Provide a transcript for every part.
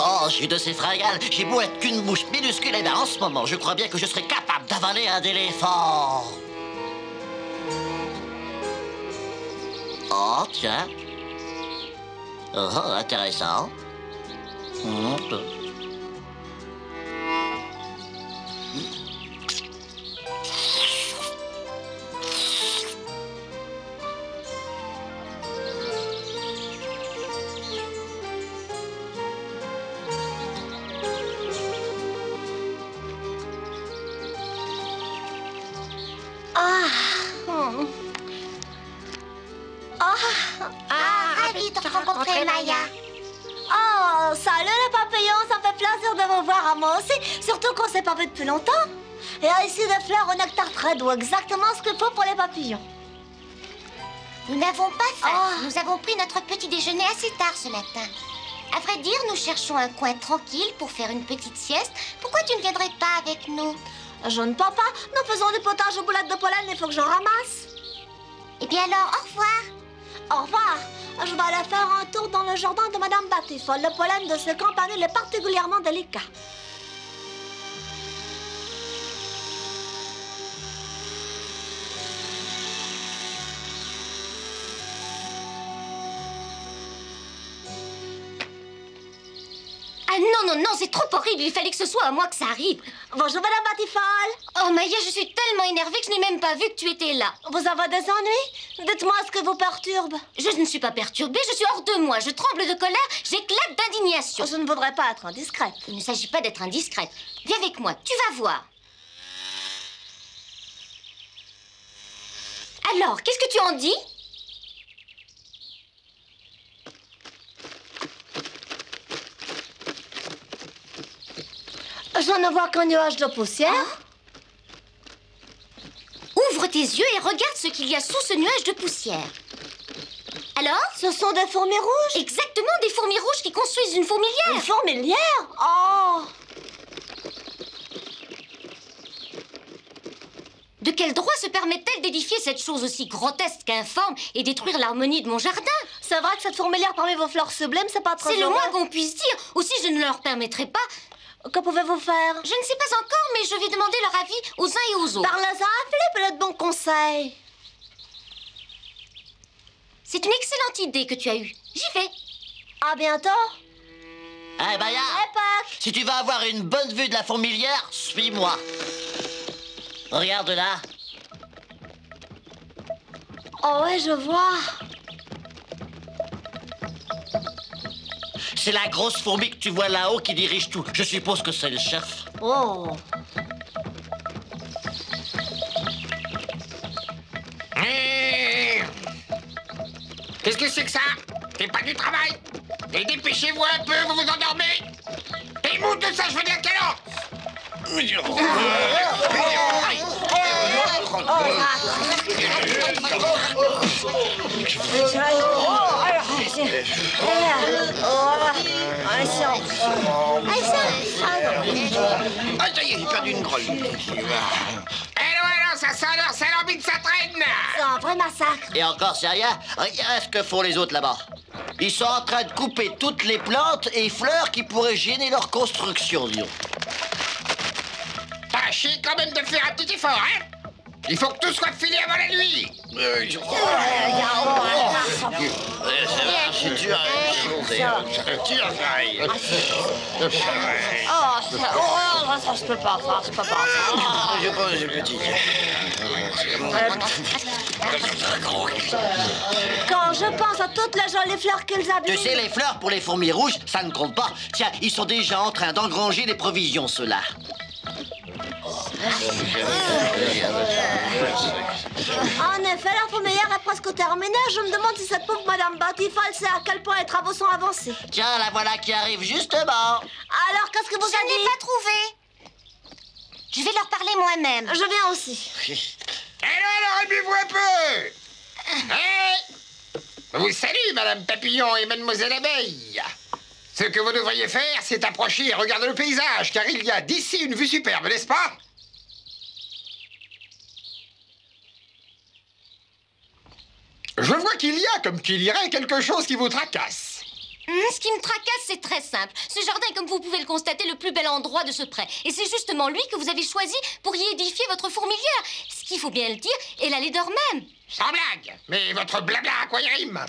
Oh, j'ai de ces fringales. J'ai beau être qu'une mouche minuscule, et bien en ce moment, je crois bien que je serais capable d'avaler un éléphant. Oh, tiens. Oh, intéressant. Ravi de te rencontrer, Maya. Oh, salut les papillons, ça me fait plaisir de vous voir à moi aussi, surtout qu'on s'est pas vu depuis longtemps. Et ici des fleurs au nectar très doux, exactement ce qu'il faut pour les papillons. Nous n'avons pas faim. Oh. Nous avons pris notre petit déjeuner assez tard ce matin. À vrai dire, nous cherchons un coin tranquille pour faire une petite sieste. Pourquoi tu ne viendrais pas avec nous? Je ne peux pas, nous faisons du potage aux boulettes de pollen, il faut que j'en ramasse. Eh bien alors, au revoir. Au revoir. Je vais aller faire un tour dans le jardin de Madame Batifol. Le pollen de ce campanule est particulièrement délicat. Ah non, non, non, c'est trop horrible. Il fallait que ce soit à moi que ça arrive. Bonjour Madame Batifol. Oh Maya, je suis tellement énervée que je n'ai même pas vu que tu étais là. Vous avez des ennuis? Dites-moi ce que vous perturbe. Je ne suis pas perturbée, je suis hors de moi. Je tremble de colère, j'éclate d'indignation. Je ne voudrais pas être indiscrète. Il ne s'agit pas d'être indiscrète. Viens avec moi, tu vas voir. Alors, qu'est-ce que tu en dis? Je ne vois qu'un nuage de poussière. Ouvre tes yeux et regarde ce qu'il y a sous ce nuage de poussière. Alors? Ce sont des fourmis rouges. Exactement, des fourmis rouges qui construisent une fourmilière. Une fourmilière? Oh! De quel droit se permettent-elles d'édifier cette chose aussi grotesque qu'informe et détruire l'harmonie de mon jardin? C'est vrai que cette fourmilière parmi vos fleurs sublimes, c'est pas très C'est le heureux. moins qu'on puisse dire. Aussi, je ne leur permettrai pas. Que pouvez-vous faire? Je ne sais pas encore, mais je vais demander leur avis aux uns et aux autres. Parlez-en à Philippe, il a de bons conseils. C'est une excellente idée que tu as eue. J'y vais. À bientôt. Eh, Maya, Pâques. si tu veux avoir une bonne vue de la fourmilière, suis-moi. Regarde là. Oh oui, je vois. C'est la grosse fourmi que tu vois là-haut qui dirige tout. Je suppose que c'est le chef. Oh. Qu'est-ce que c'est que ça? C'est pas du travail? Et dépêchez-vous un peu, vous vous endormez? Et mou de ça, je veux dire quelle heure? Ah, ça y est, j'ai perdu une grolle. Alors, ça sonore, ça l'embite, ça traîne! C'est un vrai massacre. Et encore, c'est rien. Regarde ce que font les autres là-bas. Ils sont en train de couper toutes les plantes et fleurs qui pourraient gêner leur construction, disons. Tâchez quand même de faire un petit effort, hein? Il faut que tout soit fini avant la nuit! C'est dur à chauffer. C'est dur, pareil. Je peux pas, je peux pas. Je pense que c'est petit. Quand je pense à toutes les jolies fleurs qu'ils abîment. Tu sais, les fleurs pour les fourmis rouges, ça ne compte pas. Tiens, ils sont déjà en train d'engranger les provisions, ceux-là. En effet, la fourmilière est presque terminée. Je me demande si cette pauvre Madame Batifol sait à quel point les travaux sont avancés. Tiens, la voilà qui arrive justement. Alors, qu'est-ce que vous Je avez n'ai dit? pas trouvé. Je vais leur parler moi-même. Je viens aussi. Alors, remuez-vous un peu! Hey! Vous salue, Madame Papillon et Mademoiselle Abeille. Ce que vous devriez faire, c'est approcher et regarder le paysage, car il y a d'ici une vue superbe, n'est-ce pas? Je vois qu'il y a, comme qu'il y aurait, quelque chose qui vous tracasse. Ce qui me tracasse, c'est très simple. Ce jardin est, comme vous pouvez le constater, le plus bel endroit de ce pré. Et c'est justement lui que vous avez choisi pour y édifier votre fourmilière. Ce qu'il faut bien le dire est la laideur même. Sans blague. Mais votre blabla, à quoi il rime?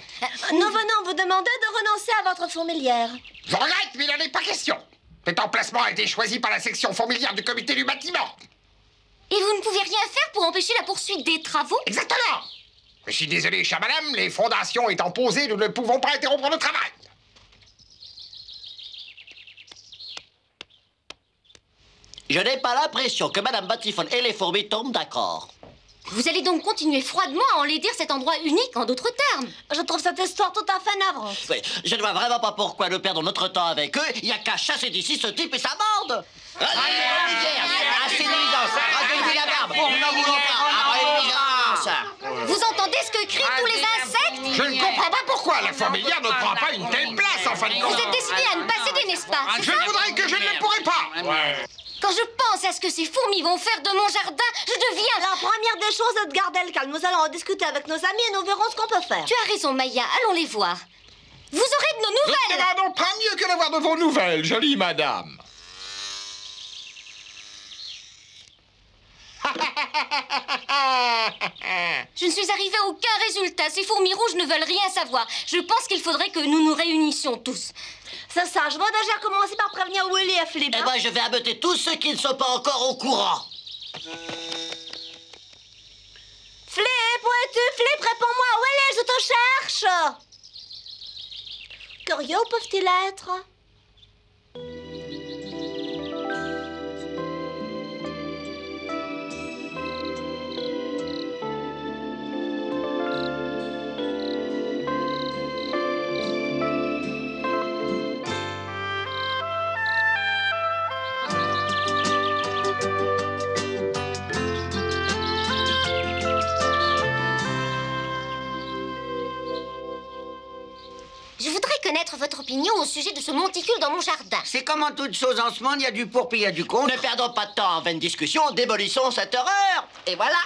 Nous venons vous demander de renoncer à votre fourmilière. Je regrette, mais il n'en est pas question. Cet emplacement a été choisi par la section fourmilière du comité du bâtiment. Et vous ne pouvez rien faire pour empêcher la poursuite des travaux? Exactement. Je suis désolé, chère madame, les fondations étant posées, nous ne pouvons pas interrompre le travail. Je n'ai pas l'impression que Madame Batifone et les fourmis tombent d'accord. Vous allez donc continuer froidement à enlaidir cet endroit unique, en d'autres termes. Je trouve cette histoire tout à fait navrante. Oui, je ne vois vraiment pas pourquoi nous perdons notre temps avec eux. Il n'y a qu'à chasser d'ici ce type et sa bande. Assez de nuisance. Recueillez la barbe. Nous n'en voulons pas. Après les nuisances. Vous entendez ce que crient tous les insectes? Je ne comprends pas pourquoi la fourmilière ne prend pas une telle place, en fin de compte. Vous êtes décidé à ne pas céder, n'est-ce pas? Je voudrais que je ne le pourrais pas. Quand je pense à ce que ces fourmis vont faire de mon jardin, je deviens... La première des choses est de garder le calme. Nous allons en discuter avec nos amis et nous verrons ce qu'on peut faire. Tu as raison, Maya. Allons les voir. Vous aurez de nos Nous nouvelles. ne demandons pas mieux que d'avoir de vos nouvelles, jolie madame. Je ne suis arrivée à aucun résultat. Ces fourmis rouges ne veulent rien savoir. Je pense qu'il faudrait que nous nous réunissions tous. C'est ça, je vais déjà commencer par prévenir Willy et Philippe. Eh ben, je vais abattre tous ceux qui ne sont pas encore au courant. Flip, où es-tu? Flip, réponds-moi. Willy, je te cherche. Curieux peuvent-ils être? Je voudrais connaître votre opinion au sujet de ce monticule dans mon jardin. C'est comme en toute chose en ce monde, il y a du pour puis il y a du contre. Ne perdons pas de temps en vaine discussion, démolissons cette horreur. Et voilà.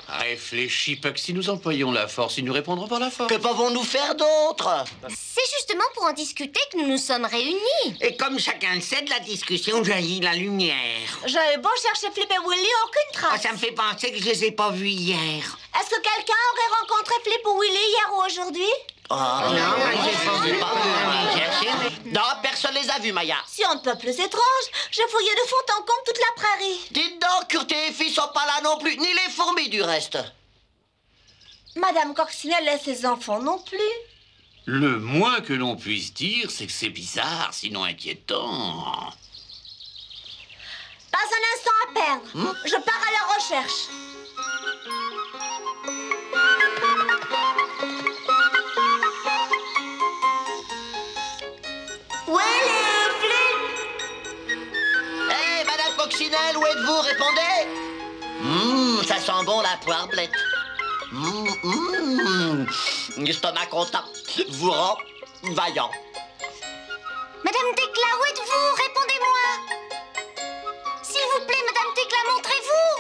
Réfléchis, Puck, si nous employons la force, ils nous répondront par la force. Que pouvons-nous faire d'autre? C'est justement pour en discuter que nous nous sommes réunis. Et comme chacun le sait, de la discussion jaillit la lumière. J'avais beau chercher Flip et Willy, aucune Oh, trace. ça me fait penser que je les ai pas vus hier. Est-ce que quelqu'un aurait rencontré Flip ou Willy hier ou aujourd'hui? Oh, Non, moi, j'ai pas vu. Pas chercher, mais... non, personne les a vus, Maya. Si on ne peut plus étrange, j'ai fouillé de fond en comble toute la prairie. Dites donc, Kurt et Effie sont pas là non plus, ni les fourmis du reste. Madame Coccinelle et ses enfants non plus. Le moins que l'on puisse dire, c'est que c'est bizarre, sinon inquiétant. Pas un instant à perdre. Je pars à leur recherche. Willy, Flip. Hé, Madame Coccinelle, où êtes-vous? Répondez. Ça sent bon la poire blette. L'estomac content, vous rend vaillant. Madame Tecla, où êtes-vous? Répondez-moi. S'il vous plaît, Madame Tecla, montrez-vous.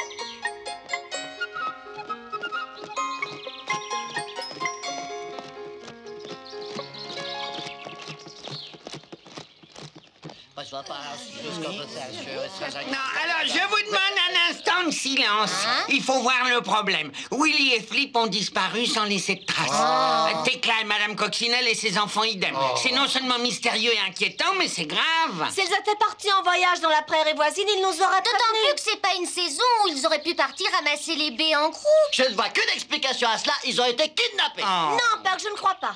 Non, alors je vous demande un instant de silence. Il faut voir le problème. Willy et Flip ont disparu sans laisser de traces. Tecla et Madame Coccinelle et ses enfants idem. C'est non seulement mystérieux et inquiétant, mais c'est grave. S'ils étaient partis en voyage dans la prairie voisine, ils nous auraient D'autant prévenus. plus que c'est pas une saison où ils auraient pu partir ramasser les baies en croûte. Je ne vois qu'une explication à cela, ils ont été kidnappés. Non, Père, je ne crois pas.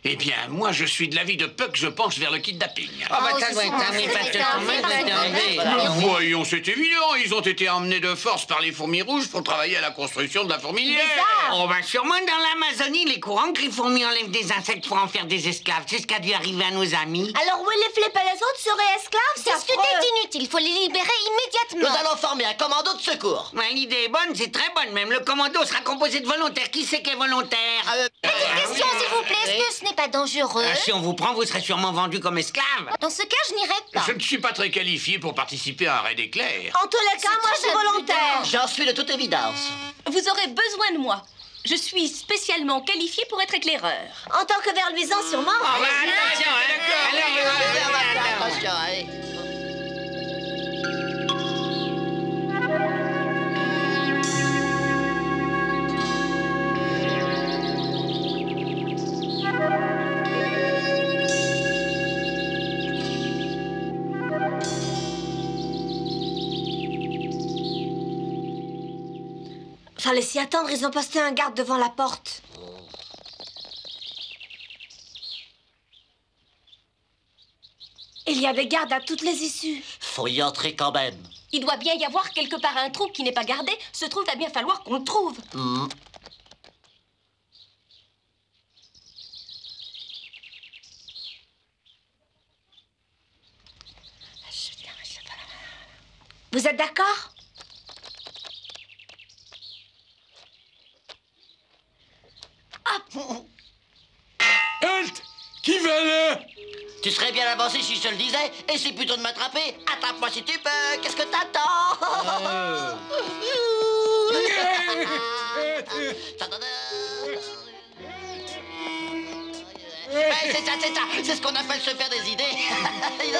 Eh bien, moi, je suis de l'avis de Puck, je penche vers le kidnapping. Ah bah ça doit être un Mais voyons, c'est évident, ils ont été emmenés de force par les fourmis rouges pour travailler à la construction de la fourmilière. Oh bah sûrement dans l'Amazonie, les courants que les fourmis enlèvent des insectes pour en faire des esclaves. C'est ce qui a dû arriver à nos amis. Alors Willy, Flip et les autres seraient esclaves? C'est Discuter affreux. est inutile, il faut les libérer Nous immédiatement. allons former un commando de secours. Ouais, l'idée est bonne, c'est très bonne même. Le commando sera composé de volontaires. Qui c'est qui est volontaire? Petite question, s'il vous plaît, est-ce que ce n'est pas dangereux? Si on vous prend, vous serez sûrement vendu comme esclave. Dans ce cas, je n'irai pas. Je ne suis pas très qualifié pour participer à un raid éclair. En tous les cas, moi je suis très volontaire. J'en suis de toute évidence. Vous aurez besoin de moi. Je suis spécialement qualifiée pour être éclaireur. En tant que ver luisant, sûrement. Oh, bah, attention, hein. Attention, allez. Fallait s'y attendre, ils ont posté un garde devant la porte. Il y a des gardes à toutes les issues. Faut y entrer quand même. Il doit bien y avoir quelque part un trou qui n'est pas gardé. Ce trou, va bien falloir qu'on le trouve. Vous êtes d'accord? Halt! Qui va là? Tu serais bien avancé si je te le disais. Et c'est plutôt de m'attraper. Attrape-moi si tu peux. Qu'est-ce que t'attends? C'est ça, c'est ça. C'est ce qu'on appelle se faire des idées.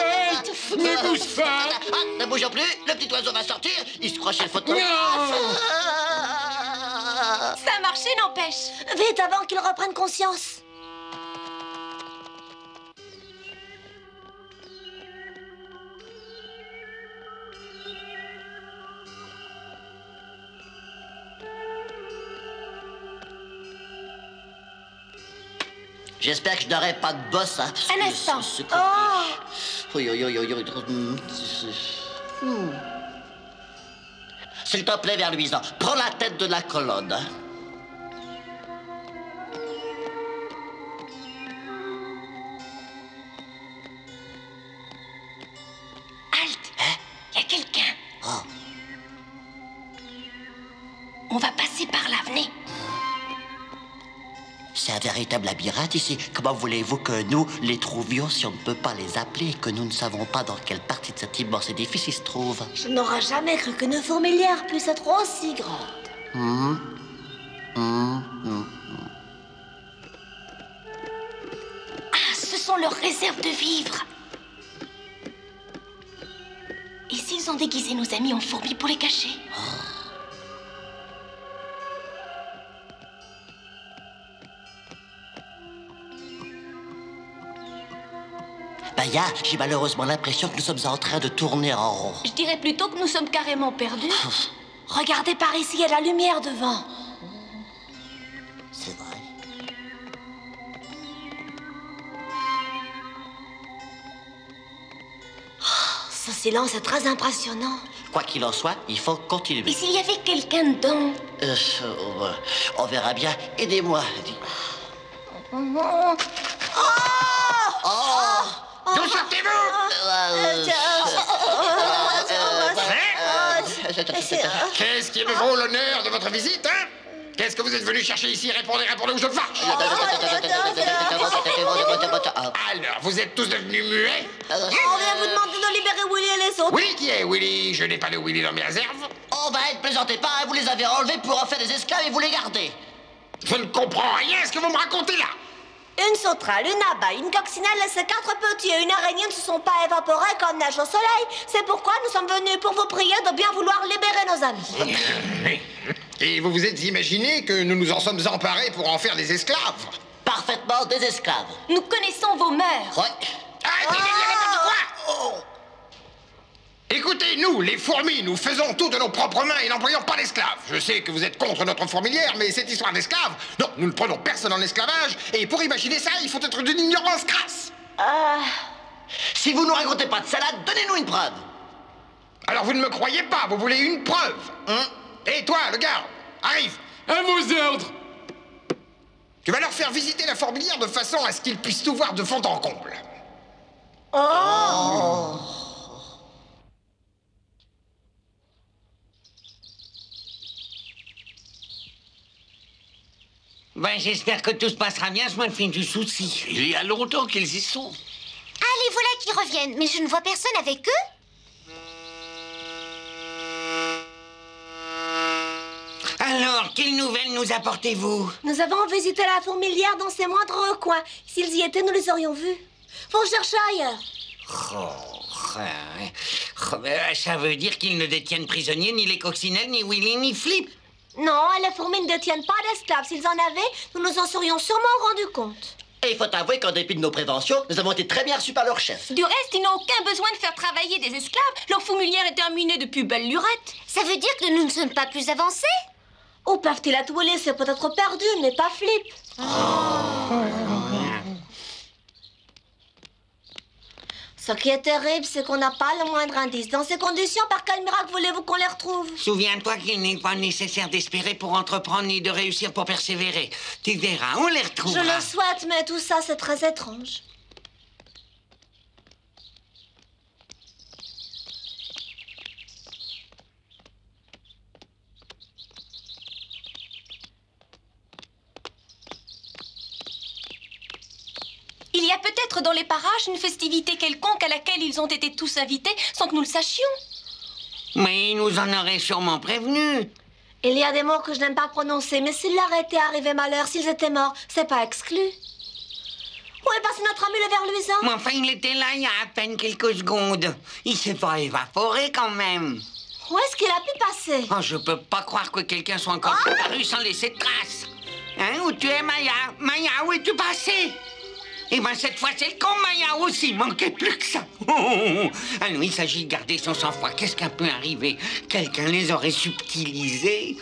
Halt! Ne bouge pas! Ah, ne bougeons plus. Le petit oiseau va sortir. Il se croche le photo. Ça a marché, n'empêche. Vite, avant qu'ils reprennent conscience. J'espère que je n'aurai pas de boss, hein. Un instant. Oui. S'il te plaît, vers luisant, prends la tête de la colonne. Hein. Halt! Il y a quelqu'un. Oh. On va passer par là, venez. C'est un véritable labyrinthe ici. Comment voulez-vous que nous les trouvions si on ne peut pas les appeler et que nous ne savons pas dans quelle partie de cet immense édifice ils se trouvent? Je n'aurais jamais cru qu'une fourmilière puisse être aussi grande. Ah, ce sont leurs réserves de vivres. Et s'ils ont déguisé nos amis en fourmis pour les cacher? Baya, j'ai malheureusement l'impression que nous sommes en train de tourner en rond. Je dirais plutôt que nous sommes carrément perdus. Regardez par ici, il y a la lumière devant. C'est vrai. Ce silence est très impressionnant. Quoi qu'il en soit, il faut continuer. Et s'il y avait quelqu'un dedans? On verra bien. Aidez-moi. D'où sortez-vous? Qu'est-ce qui me vaut l'honneur de votre visite, hein? Qu'est-ce que vous êtes venu chercher ici? Répondez ou je fâche. Alors, vous êtes tous devenus muets? On vient vous demander de libérer Willy et les autres. Willy qui est Willy? Je n'ai pas de Willy dans mes réserves. Oh, bah, ne plaisantez pas, hein, vous les avez enlevés pour en faire des esclaves et vous les gardez. Je ne comprends rien à ce que vous me racontez là. Une sauterelle, une abeille, une coccinelle et ces 4 petits et une araignée ne se sont pas évaporés comme neige au soleil. C'est pourquoi nous sommes venus pour vous prier de bien vouloir libérer nos amis. Et vous vous êtes imaginé que nous nous en sommes emparés pour en faire des esclaves? Parfaitement des esclaves. Nous connaissons vos mœurs. Ouais. Arrêtez de dire n'importe quoi! Écoutez, nous, les fourmis, nous faisons tout de nos propres mains et n'employons pas d'esclaves. Je sais que vous êtes contre notre fourmilière, mais cette histoire d'esclaves, non, nous ne prenons personne en esclavage, et pour imaginer ça, il faut être d'une ignorance crasse. Si vous ne nous racontez pas de salade, donnez-nous une preuve. Alors vous ne me croyez pas, vous voulez une preuve. Et toi, le garde, arrive. À vos ordres! Tu vas leur faire visiter la fourmilière de façon à ce qu'ils puissent tout voir de fond en comble. Ben, j'espère que tout se passera bien, je me fais du souci. Il y a longtemps qu'ils y sont. Allez, voilà qu'ils reviennent. Mais je ne vois personne avec eux. Alors, quelles nouvelles nous apportez-vous? Nous avons visité la fourmilière dans ses moindres recoins. S'ils y étaient, nous les aurions vus. Faut chercher ailleurs. Ça veut dire qu'ils ne détiennent prisonniers ni les coccinelles, ni Willy, ni Flip. Non, les fourmis ne détiennent pas d'esclaves. S'ils en avaient, nous nous en serions sûrement rendus compte. Et il faut avouer qu'en dépit de nos préventions, nous avons été très bien reçus par leur chef. Du reste, ils n'ont aucun besoin de faire travailler des esclaves. Leur fourmilière est terminée depuis belle lurette. Ça veut dire que nous ne sommes pas plus avancés? Ou peuvent-ils la tout laisser peut-être perdue, mais pas Flip. Ce qui est terrible, c'est qu'on n'a pas le moindre indice. Dans ces conditions, par quel miracle voulez-vous qu'on les retrouve? Souviens-toi qu'il n'est pas nécessaire d'espérer pour entreprendre ni de réussir pour persévérer. Tu verras, on les retrouvera. Je le souhaite, mais tout ça, c'est très étrange. Il y a peut-être dans les parages une festivité quelconque à laquelle ils ont été tous invités sans que nous le sachions. Mais ils nous en auraient sûrement prévenus. Il y a des mots que je n'aime pas prononcer, mais s'il leur était arrivé malheur, s'ils étaient morts, c'est pas exclu. Où est passé notre ami le ver luisant? Mais enfin, il était là il y a à peine quelques secondes. Il s'est pas évaporé quand même. Où est-ce qu'il a pu passer? Oh, je peux pas croire que quelqu'un soit encore disparu sans laisser de traces. Hein, où tu es, Maya? Maya, où es-tu passée? Eh ben, cette fois, c'est le con, Maya aussi. Manquait plus que ça. Ah non, il s'agit de garder son sang-froid. Qu'est-ce qui peut arriver? Quelqu'un les aurait subtilisés.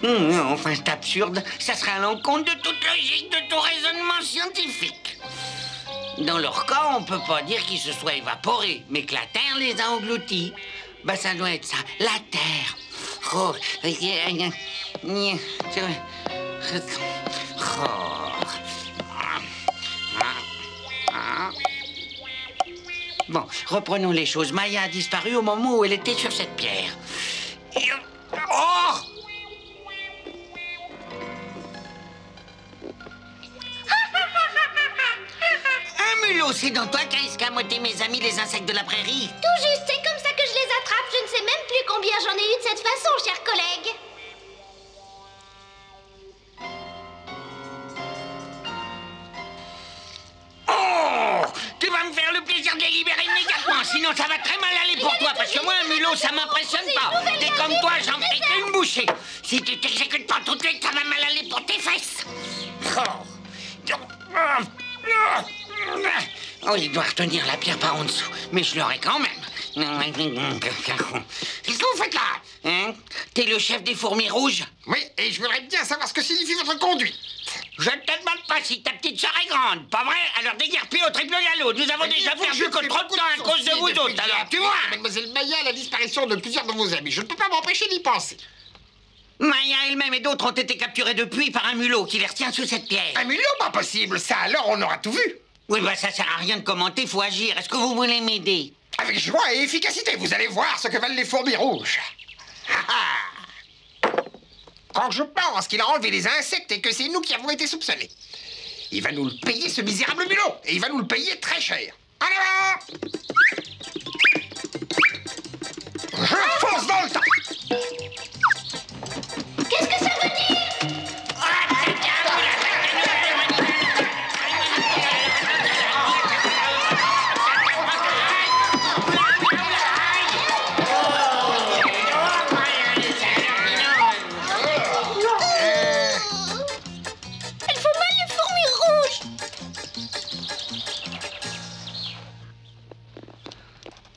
Enfin, c'est absurde. Ça serait à l'encontre de toute logique, de tout raisonnement scientifique. Dans leur cas, on peut pas dire qu'ils se soient évaporés, mais que la Terre les a engloutis. Ben, ça doit être ça. La Terre. Oh. Bon, reprenons les choses. Maya a disparu au moment où elle était sur cette pierre. Oh! Un mulot, c'est dans toi qu'a escamoté mes amis les insectes de la prairie. Tout juste, c'est comme ça que je les attrape. Je ne sais même plus combien j'en ai eu de cette façon, chers collègues. Oh! Tu vas me faire le plaisir de les libérer immédiatement, sinon ça va très mal aller pour toi, parce que moi, un mulot, ça m'impressionne pas. T'es comme toi, j'en fais qu'une bouchée. Si tu t'exécutes pas tout de suite, ça va mal aller pour tes fesses. Oh, il doit retenir la pierre par en dessous, mais je l'aurai quand même. Qu'est-ce que vous faites là? Hein? T'es le chef des fourmis rouges? Oui, et je voudrais bien savoir ce que signifie votre conduite. Je ne te demande pas si ta petite sœur est grande, pas vrai? Alors déguerpis au triple galop. Nous avons déjà perdu que trop de temps à cause de vous autres, alors tu vois. Mademoiselle Maya, la disparition de plusieurs de vos amis. Je ne peux pas m'empêcher d'y penser. Maya elle-même et d'autres ont été capturés depuis par un mulot qui les retient sous cette pierre. Un mulot, pas possible. Ça, alors, on aura tout vu. Oui, bah ça sert à rien de commenter, faut agir. Est-ce que vous voulez m'aider? Avec joie et efficacité, vous allez voir ce que valent les fourmis rouges. Quand je pense qu'il a enlevé les insectes et que c'est nous qui avons été soupçonnés, il va nous le payer, ce misérable mulot. Et il va nous le payer très cher. En avant! Je fonce dans le temps. Qu'est-ce que ça veut dire?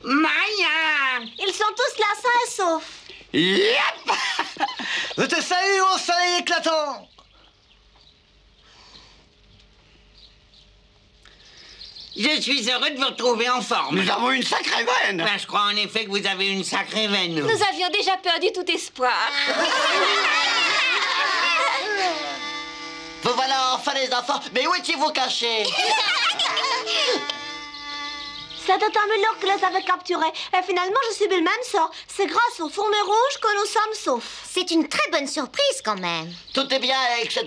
Maya! Ils sont tous là, sains et saufs. Yep! Je te salue au soleil éclatant! Je suis heureux de vous retrouver en forme. Nous avons une sacrée veine! Ben, je crois en effet que vous avez une sacrée veine. Nous avions déjà perdu tout espoir. Vous voilà enfin les enfants, mais où étiez-vous cachés? C'était un mulot qui les avait capturés. Et finalement, j'ai subi le même sort. C'est grâce aux fourmis rouges que nous sommes saufs. C'est une très bonne surprise quand même. Tout est bien, etc.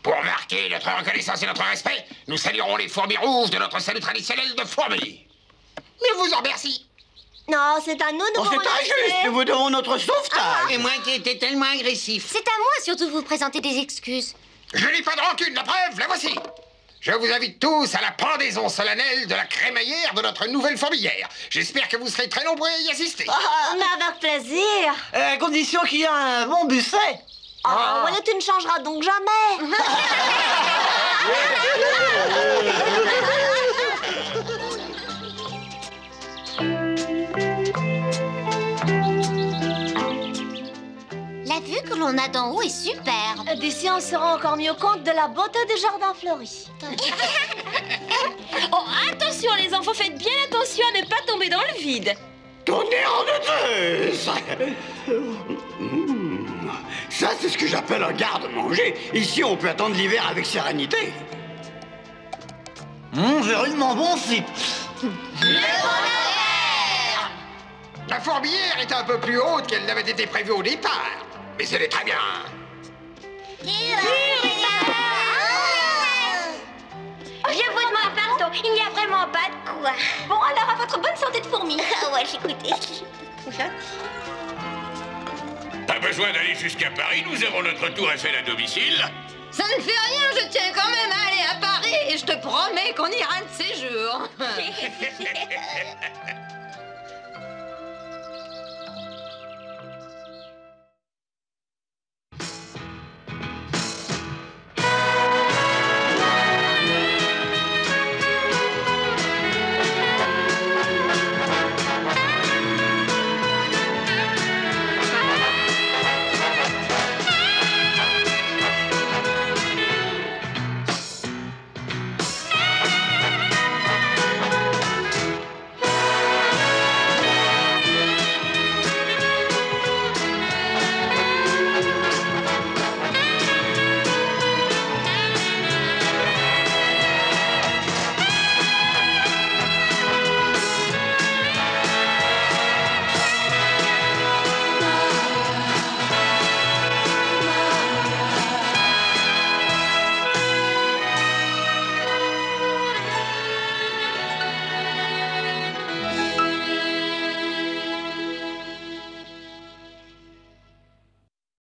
Pour marquer notre reconnaissance et notre respect, nous saluerons les fourmis rouges de notre salut traditionnel de fourmis. Mais vous en remercie. Non, c'est à nous de Oh, vous c'est remercier. injuste, nous vous devons notre sauvetage. Et moi qui étais tellement agressif. C'est à moi surtout de vous présenter des excuses. Je n'ai pas de rancune, la preuve, la voici. Je vous invite tous à la pendaison solennelle de la crémaillère de notre nouvelle fourmilière. J'espère que vous serez très nombreux à y assister. Mais avec plaisir. À condition qu'il y ait un bon buffet. Oh, voilà, tu ne changeras donc jamais. La vue que l'on a d'en haut est superbe. D'ici, on se rend encore mieux compte de la beauté du jardin fleuri. Oh, attention les enfants, faites bien attention à ne pas tomber dans le vide. Tonnerre de Zeus! Ça, c'est ce que j'appelle un garde-manger. Ici, on peut attendre l'hiver avec sérénité. C'est rudement bon, si. La fourmilière est un peu plus haute qu'elle n'avait été prévue au départ. Mais elle est très bien. Je vous demande pardon, il n'y a vraiment pas de quoi. Bon, alors à votre bonne santé de fourmi. Ah ouais, j'écoutais. Pas besoin d'aller jusqu'à Paris, nous avons notre tour Eiffel à domicile. Ça ne fait rien, je tiens quand même à aller à Paris et je te promets qu'on ira un de ces jours.